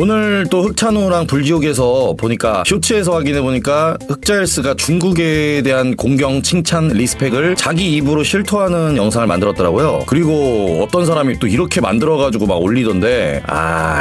오늘 또 흑찬우랑 불지옥에서 보니까 쇼츠에서 확인해보니까 흑자일스가 중국에 대한 공경, 칭찬, 리스펙을 자기 입으로 실토하는 영상을 만들었더라고요. 그리고 어떤 사람이 또 이렇게 만들어가지고 막 올리던데,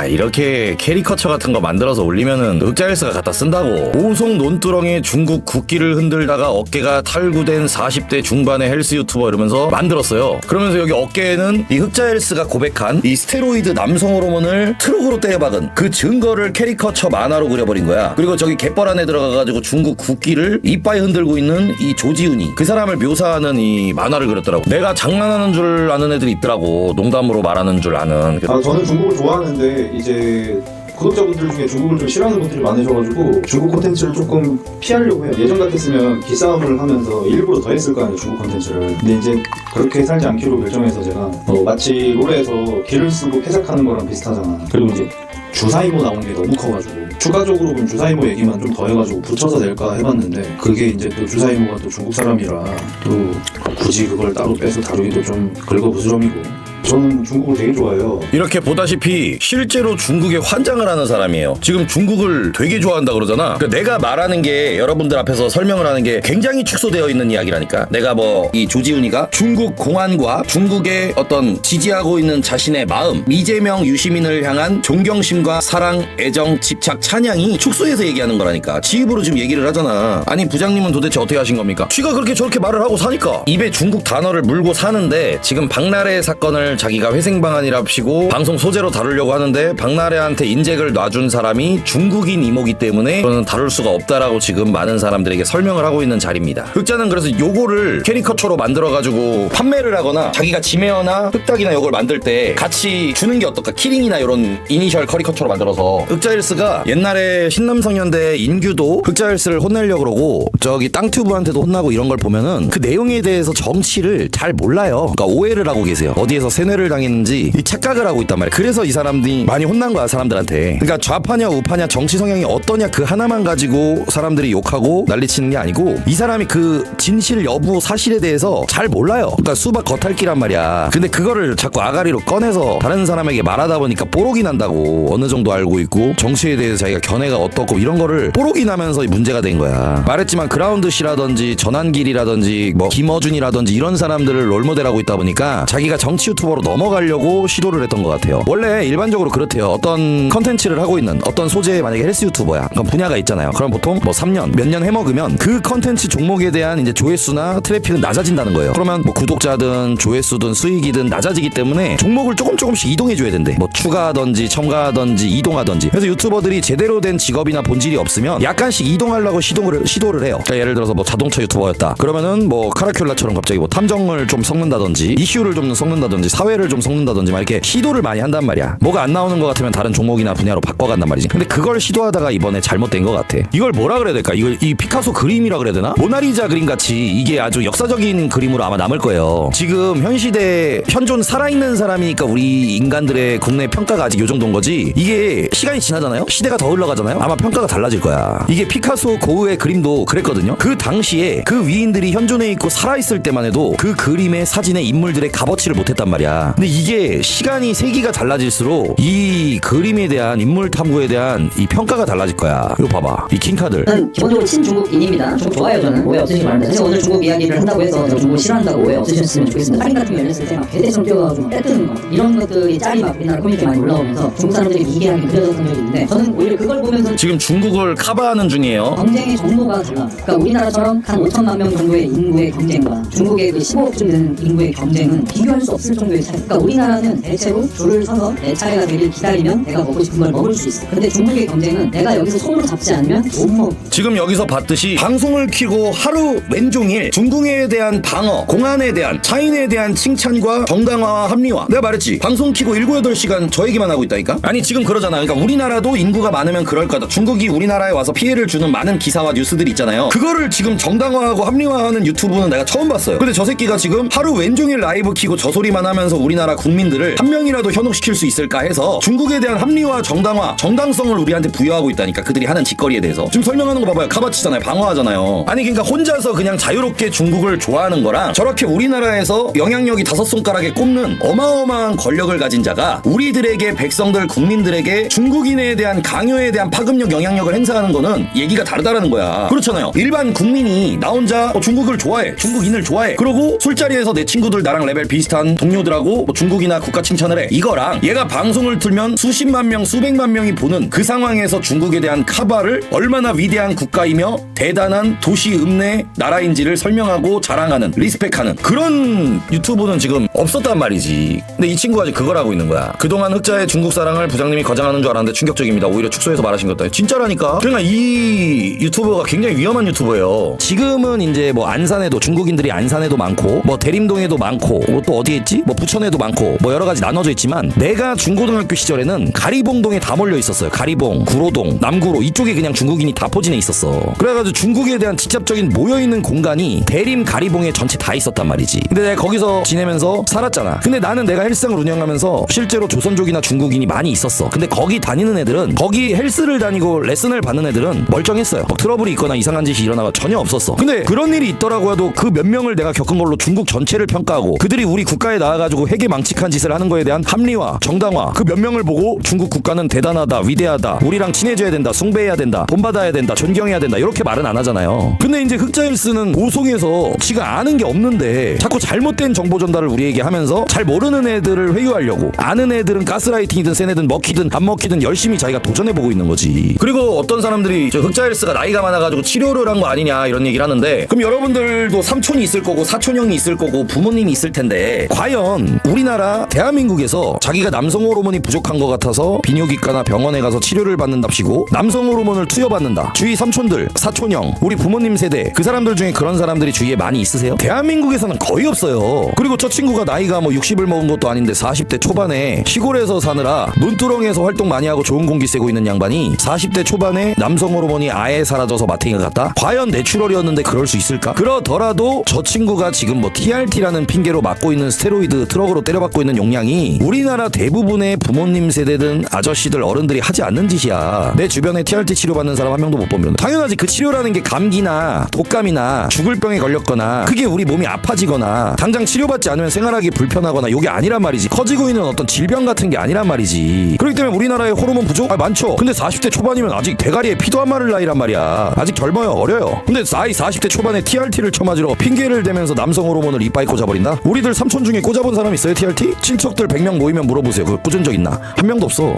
이렇게 캐리커처 같은 거 만들어서 올리면은 흑자일스가 갖다 쓴다고. 오송 논두렁에 중국 국기를 흔들다가 어깨가 탈구된 40대 중반의 헬스 유튜버 이러면서 만들었어요. 그러면서 여기 어깨에는 이 흑자일스가 고백한 이 스테로이드 남성 호르몬을 트럭으로 떼박은 그 증거를 캐리커처 만화로 그려버린 거야. 그리고 저기 갯벌 안에 들어가가지고 중국 국기를 이빠이 흔들고 있는 이 조지훈이, 그 사람을 묘사하는 이 만화를 그렸더라고. 내가 장난하는 줄 아는 애들이 있더라고. 농담으로 말하는 줄 아는. 저는 중국을 좋아하는데 이제 구독자분들 중에 중국을 좀 싫어하는 분들이 많으셔가지고 중국 콘텐츠를 조금 피하려고 해요. 예전 같았으면 기싸움을 하면서 일부러 더 했을 거 아니에요, 중국 콘텐츠를. 근데 이제 그렇게 살지 않기로 결정해서 제가 마치 롤에서 길을 쓰고 패작하는 거랑 비슷하잖아. 그리고 이제 주사이모 나온 게 너무 커가지고 추가적으로 그럼 주사이모 얘기만 좀 더 해가지고 붙여서 낼까 해봤는데, 그게 이제 또 주사이모가 또 중국 사람이라 또 굳이 그걸 따로 빼서 다루기도 좀 긁어부스럼이고. 저는 중국을 되게 좋아해요. 이렇게 보다시피 실제로 중국에 환장을 하는 사람이에요. 지금 중국을 되게 좋아한다 그러잖아. 그러니까 내가 말하는 게, 여러분들 앞에서 설명을 하는 게 굉장히 축소되어 있는 이야기라니까. 내가 이 조지훈이가 중국 공안과 중국의 어떤 지지하고 있는 자신의 마음, 이재명 유시민을 향한 존경심과 사랑, 애정, 집착, 찬양이 축소해서 얘기하는 거라니까. 지 입으로 지금 얘기를 하잖아. 아니 부장님은 도대체 어떻게 하신 겁니까? 쥐가 그렇게 저렇게 말을 하고 사니까. 입에 중국 단어를 물고 사는데, 지금 박나래 사건을 자기가 회생방안이랍시고 방송 소재로 다루려고 하는데 박나래한테 인젝을 놔준 사람이 중국인 이모기 때문에 저는 다룰 수가 없다라고 지금 많은 사람들에게 설명을 하고 있는 자리입니다. 흑자는 그래서 요거를 캐리커처로 만들어가지고 판매를 하거나 자기가 지메어나 흑닥이나 요걸 만들 때 같이 주는 게 어떨까? 키링이나 이런 이니셜 커리커처로 만들어서. 흑자일스가 옛날에 신남성현대 인규도 흑자일스를 혼내려고 그러고 저기 땅튜브한테도 혼나고 이런 걸 보면은 그 내용에 대해서 정치를 잘 몰라요. 그러니까 오해를 하고 계세요. 어디에서 세뇌를 당했는지 이 착각을 하고 있단 말이야. 그래서 이 사람들이 많이 혼난 거야, 사람들한테. 그러니까 좌파냐 우파냐 정치 성향이 어떠냐 그 하나만 가지고 사람들이 욕하고 난리치는 게 아니고, 이 사람이 그 진실 여부 사실에 대해서 잘 몰라요. 그러니까 수박 겉핥기란 말이야. 근데 그거를 자꾸 아가리로 꺼내서 다른 사람에게 말하다 보니까 뽀록이 난다고. 어느 정도 알고 있고 정치에 대해서 자기가 견해가 어떻고 이런 거를 뽀록이 나면서 문제가 된 거야. 말했지만 그라운드씨라든지 전한길이라든지 뭐 김어준이라든지 이런 사람들을 롤모델하고 있다 보니까 자기가 정치 유튜버로 넘어가려고 시도를 했던 것 같아요. 원래 일반적으로 그렇대요. 어떤 컨텐츠를 하고 있는 어떤 소재의 만약에 헬스 유튜버야. 그럼 분야가 있잖아요. 그럼 보통 뭐 3년, 몇 년 해먹으면 그 컨텐츠 종목에 대한 이제 조회수나 트래픽은 낮아진다는 거예요. 그러면 뭐 구독자든 조회수든 수익이든 낮아지기 때문에 종목을 조금씩 이동해줘야 된대. 뭐 추가하든지 첨가하든지 이동하든지. 그래서 유튜버들이 제대로 된 직업이나 본질이 없으면 약간씩 이동하려고 시도를 해요. 그러니까 예를 들어서 뭐 자동차 유튜버였다. 그러면은 뭐 카라큘라처럼 갑자기 뭐 탐정을 좀 섞는다든지 이슈를 좀 섞는다든지 사회를 좀 섞는다든지 막 이렇게 시도를 많이 한단 말이야. 뭐가 안 나오는 것 같으면 다른 종목이나 분야로 바꿔간단 말이지. 근데 그걸 시도하다가 이번에 잘못된 것 같아. 이걸 뭐라 그래야 될까? 이걸 이 피카소 그림이라 그래야 되나? 모나리자 그림 같이 이게 아주 역사적인 그림으로 아마 남을 거예요. 지금 현 시대 현존 살아있는 사람이니까 우리 인간들의 국내 평가가 아직 요 정도인 거지. 이게 시간이 지나잖아요. 시대가 더 흘러가잖아요. 아마 평가가 달라질 거야. 이게 피카소 고흐의 그림도 그랬거든요. 그 당시에 그 위인들이 현존해 있고 살아있을 때만 해도 그 그림의 사진의 인물들의 값어치를 못했단 말이야. 근데 이게 시간이 세기가 달라질수록 이 그림에 대한 인물 탐구에 대한 이 평가가 달라질 거야. 이거 봐봐. 이 킹카들. 저는 기본적으로 친중국인입니다. 중국 좋아해요. 저는 오해 없으시기 바랍니다. 사실 오늘 중국 이야기를 한다고 해서 제가 중국을 싫어한다고 오해 없으셨으면 좋겠습니다. 할인 같은 거 열렸을 때 막 대대성 뛰어가지고 떼뜨는 거 이런 것들이 짤이 막 우리나라 커뮤니티에 많이 올라오면서 중국 사람들이 미개하게 그려졌던 적이 있는데, 저는 오히려 그걸 보면서 지금 중국을 커버하는 중이에요. 경쟁의 정도가 달라. 그러니까 우리나라처럼 한 5천만 명 정도의 인구의 경쟁과 중국의 그 15억쯤 되는 인구의 경쟁은 비교할 수 없을 정도의 차이. 그러니까 우리나라는 대체로 줄을 서서 내 차례가 되길 기다리면 내가 먹고 싶은 걸 먹을 수 있어. 근데 중국의 경쟁은 내가 여기서 손으로 잡지 않으면 못 먹어. 지금 여기서 봤듯이 방송을 켜고 하루 왼종일 중국에 대한 방어, 공안에 대한, 차인에 대한 칭찬과 정당화와 합리화. 내가 말했지. 방송 켜고 7, 8시간 저 얘기만 하고 있다니까? 아니 지금 그러잖아. 그러니까 우리나라도 인구가 많으면 그럴 거다. 중국이 우리나라에 와서 피해를 주는 많은 기사와 뉴스들이 있잖아요. 그거를 지금 정당화하고 합리화하는 유튜브는 내가 처음 봤어요. 근데 저 새끼가 지금 하루 왼종일 라이브 켜고 저 소리만 하면서 하면서 우리나라 국민들을 한 명이라도 현혹시킬 수 있을까 해서 중국에 대한 합리화, 정당화, 정당성을 우리한테 부여하고 있다니까. 그들이 하는 짓거리에 대해서 지금 설명하는 거 봐봐요. 카바치잖아요. 방어하잖아요. 아니 그러니까 혼자서 그냥 자유롭게 중국을 좋아하는 거랑 저렇게 우리나라에서 영향력이 5손가락에 꼽는 어마어마한 권력을 가진 자가 우리들에게, 백성들, 국민들에게 중국인에 대한 강요에 대한 파급력, 영향력을 행사하는 거는 얘기가 다르다라는 거야. 그렇잖아요. 일반 국민이 나 혼자 중국을 좋아해, 중국인을 좋아해, 그러고 술자리에서 내 친구들 나랑 레벨 비슷한 동료들하고 중국이나 국가 칭찬을 해. 이거랑 얘가 방송을 틀면 수십만 명, 수백만 명이 보는 그 상황에서 중국에 대한 카바를 얼마나 위대한 국가이며 대단한 도시 읍내 나라인지를 설명하고 자랑하는, 리스펙하는 그런 유튜브는 지금 없었단 말이지. 근데 이 친구가 지금 그걸 하고 있는 거야. 그동안 흑자의 중국 사랑을 부장님이 거장하는 줄 알았는데 충격적입니다. 오히려 축소해서 말하신 것도 진짜라니까. 그러니까 이 유튜버가 굉장히 위험한 유튜버예요. 지금은 이제 뭐 안산에도, 중국인들이 안산에도 많고 뭐 대림동에도 많고 뭐 또 어디에 있지? 뭐 부천에도 많고 뭐 여러 가지 나눠져 있지만, 내가 중고등학교 시절에는 가리봉동에 다 몰려 있었어요. 가리봉, 구로동, 남구로 이쪽에 그냥 중국인이 다 포진해 있었어. 그래가지고 중국에 대한 직접적인 모여있는 공간이 대림, 가리봉에 전체 다 있었단 말이지. 근데 내가 거기서 지내면서 살았잖아. 근데 나는 내가 헬스장을 운영하면서 실제로 조선족이나 중국인이 많이 있었어. 근데 거기 다니는 애들은, 거기 헬스를 다니고 레슨을 받는 애들은 멀쩡했어요. 뭐 트러블이 있거나 이상한 짓이 일어나가 전혀 없었어. 근데 그런 일이 있더라고 해도 그 몇 명을 내가 겪은 걸로 중국 전체를 평가하고 그들이 우리 국가에 나와가지고 회계망측한 짓을 하는 거에 대한 합리화, 정당화, 그 몇 명을 보고 중국 국가는 대단하다, 위대하다, 우리랑 친해져야 된다, 숭배해야 된다, 본받아야 된다, 존경해야 된다, 이렇게 말은 안 하잖아요. 근데 이제 흑자헬스는 오송에서 지가 아는 게 없는데 자꾸 잘못된 정보 전달을 우리에게 하면서 잘 모르는 애들을 회유하려고, 아는 애들은 가스라이팅이든 센 애든 먹히든 안 먹히든 열심히 자기가 도전해보고 있는 거지. 그리고 어떤 사람들이 저 흑자헬스가 나이가 많아가지고 치료를 한 거 아니냐 이런 얘기를 하는데, 그럼 여러분들도 삼촌이 있을 거고 사촌형이 있을 거고 부모님이 있을 텐데, 과연 우리나라 대한민국에서 자기가 남성 호르몬이 부족한 것 같아서 비뇨기과나 병원에 가서 치료를 받는답시고 남성 호르몬을 투여받는다, 주위 삼촌들, 사촌형, 우리 부모님 세대, 그 사람들 중에 그런 사람들이 주위에 많이 있으세요? 대한민국에서는 거의 없어요. 그리고 저 친구가 나이가 뭐 60을 먹은 것도 아닌데 40대 초반에 시골에서 사느라 논두렁에서 활동 많이 하고 좋은 공기 쐬고 있는 양반이 40대 초반에 남성 호르몬이 아예 사라져서 마탱이가 같다? 과연 내추럴이었는데 그럴 수 있을까? 그러더라도 저 친구가 지금 뭐 TRT라는 핑계로 맞고 있는 스테로이드 트럭으로 때려받고 있는 용량이 우리나라 대부분의 부모님 세대든 아저씨들, 어른들이 하지 않는 짓이야. 내 주변에 TRT 치료받는 사람 한 명도 못 보면. 당연하지. 그 치료라는 게 감기나 독감이나 죽을 병에 걸렸거나 그게 우리 몸이 아파지거나 당장 치료받지 않으면 생활하기 불편하거나 요게 아니란 말이지. 커지고 있는 어떤 질병 같은 게 아니란 말이지. 그렇기 때문에 우리나라에 호르몬 부족? 많죠. 근데 40대 초반이면 아직 대가리에 피도 안 마를 나이란 말이야. 아직 젊어요. 어려요. 근데 나이 40대 초반에 TRT를 쳐맞으러 핑계를 대면서 남성 호르몬을 이빠이 꽂아버린다? 우리들 삼촌 중에 꽂아본 사람 있어요? TRT? 친척들 100명 모이면 물어보세요. 그거 꽂은 적 있나? 한 명도 없어.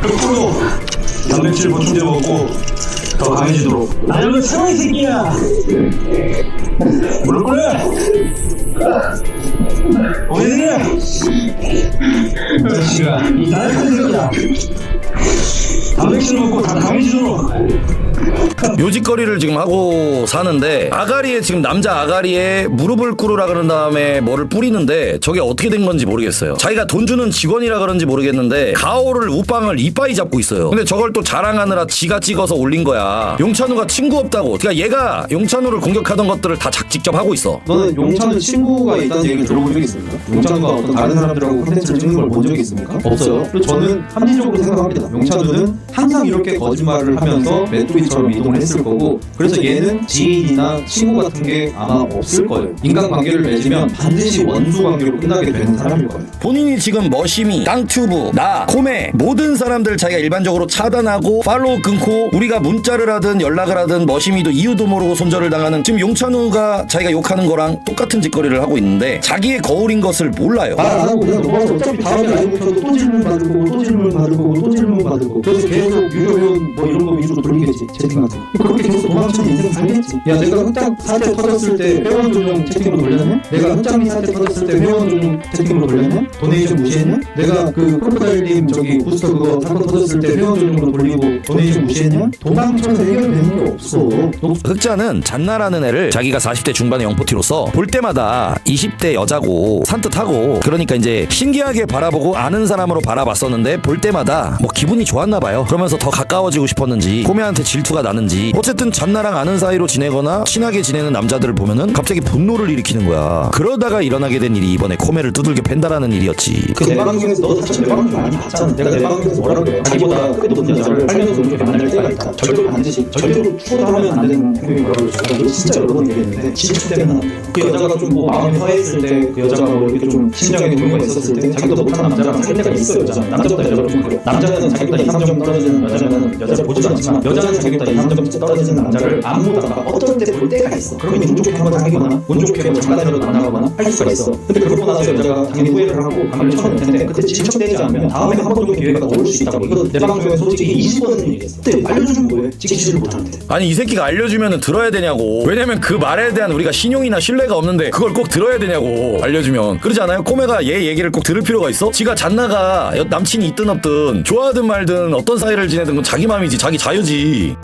거꾸로 단백질 보충제 먹고 더 강해지도록. 나는 사랑 이 새끼야. 뭘 그래? 왜 그래? 자식아, 이 나쁜 새끼야. 단백질 먹고 다 강해지도록. 요짓거리를 지금 하고 사는데, 아가리에 지금 남자 아가리에 무릎을 꿇으라 그런 다음에 뭐를 뿌리는데 저게 어떻게 된 건지 모르겠어요. 자기가 돈 주는 직원이라 그런지 모르겠는데 가오를, 우빵을 이빠이 잡고 있어요. 근데 저걸 또 자랑하느라 지가 찍어서 올린 거야. 용찬우가 친구 없다고. 그러니까 얘가 용찬우를 공격하던 것들을 다 직접 하고 있어. 너는 용찬우 친구가 있다는 얘기를 들어본 적이 있습니까? 용찬우가 어떤 다른 사람들하고 콘텐츠를 찍는 걸 본 적이 있습니까? 없어요. 그리고 저는 합리적으로 생각합니다. 용찬우는 항상 이렇게 거짓말을 하면서 메뚜기처럼 이동을 했을 거고, 그래서 얘는 지인이나 친구 같은 게 아마 없을 거예요. 인간관계를 맺으면 반드시 원수관계로 끝나게 되는 사람일 거예요. 본인이 지금 머시미, 땅튜브, 나, 코메 모든 사람들 자기가 일반적으로 차단하고 팔로우 끊고, 우리가 문자를 하든 연락을 하든 머시미도 이유도 모르고 손절을 당하는 지금 용찬우가 자기가 욕하는 거랑 똑같은 짓거리를 하고 있는데 자기의 거울인 것을 몰라요. 안 하고 그냥 넘어가서 어차피 다음에 알고서도 또 질문 받을 거고 또 질문 받을 거고 또 질문 받을 거고, 그래서 계속 유료회원 뭐 이런 거 위주로 돌리겠지, 채팅 같은 거. 그렇게 계속 도망치는 인생 살겠지. 야, 내가 흑장 사태 터졌을 때 회원 전용 채팅으로 돌렸냐? 내가 흑장미 사태 터졌을 때 회원 전용 채팅으로 돌렸냐? 도네이션 무시했냐? 내가 그 크로코다일님 저기 부스터 그거 사건 터졌을 때 회원 전용으로 돌리고 도네이션 무시했냐? 도망쳐서 해결되는 게 없어. 흑자는 잔나라는 애를 자기가 40대 중반의 영포티로서 볼 때마다 20대 여자고 산뜻하고, 그러니까 이제 신기하게 바라보고 아는 사람으로 바라봤었는데 볼 때마다 뭐 기분이 좋았나 봐요. 그러면서 더 가까워지고 싶었는지 코메한테 질투가 나는지 어쨌든 잔나랑 아는 사이로 지내거나 친하게 지내는 남자들을 보면은 갑자기 분노를 일으키는 거야. 그러다가 일어나게 된 일이 이번에 코메를 두들겨 팬다라는 일이었지. 그 내 방송에서 너 사실 내 방송 많이 봤잖아. 내가 내 방송에서 뭐라 그래? 자기보다 크게 높은 여자를 살면서 오른쪽에 만날 때가 있다. 절대로 반드시 절대로 추구도 하면 안 되는 행동이 뭐라고 그러죠. 제가 진짜 여러 번 얘기했는데 질투 때문에 안 돼요. 그 여자가 좀 뭐 마음이 허했을 때, 그 여자가 뭐 이렇게 좀 심장에 동요가 있었을 때 자기보다 못한 남자랑 살 때가 있어요. 남자보다 여자가 좀 그래요. 남자는 자기보다 이상점 떨어지는 여자는 여자를 보지도 않지만 여자는 자기보다 이상점 떨어지는 남자를 안 보다가 어떤 때 볼 때가 있어. 그러면 운 좋게 한번 사귀거나 운 좋게 뭐 잠깐이라도 만나거나 할 수가 있어. 근데 그러고 나서 여자가 당연히 후회를 하고 감을 쳐낼 텐데 그때 질척대지 않으면 다음에 한 번 정도 기회가 올 수 있다고. 이거 내 방송에 솔직히 20번은 얘기했어. 근데 알려주면 뭐해? 지키지를 못하는데. 아니 이 새끼가 알려주면 들어야 되냐고. 왜냐면 그 말에 대한 우리가 신용이나 신뢰가 없는데 그걸 꼭 들어야 되냐고. 알려주면 그러지 않아요? 코메가 얘 얘기를 꼭 들을 필요가 있어? 지가 잔나가 남친이 있든 없든 좋아하든 말든 어떤 사이를 지내든 건 자기 맘이지, 자기 자유지.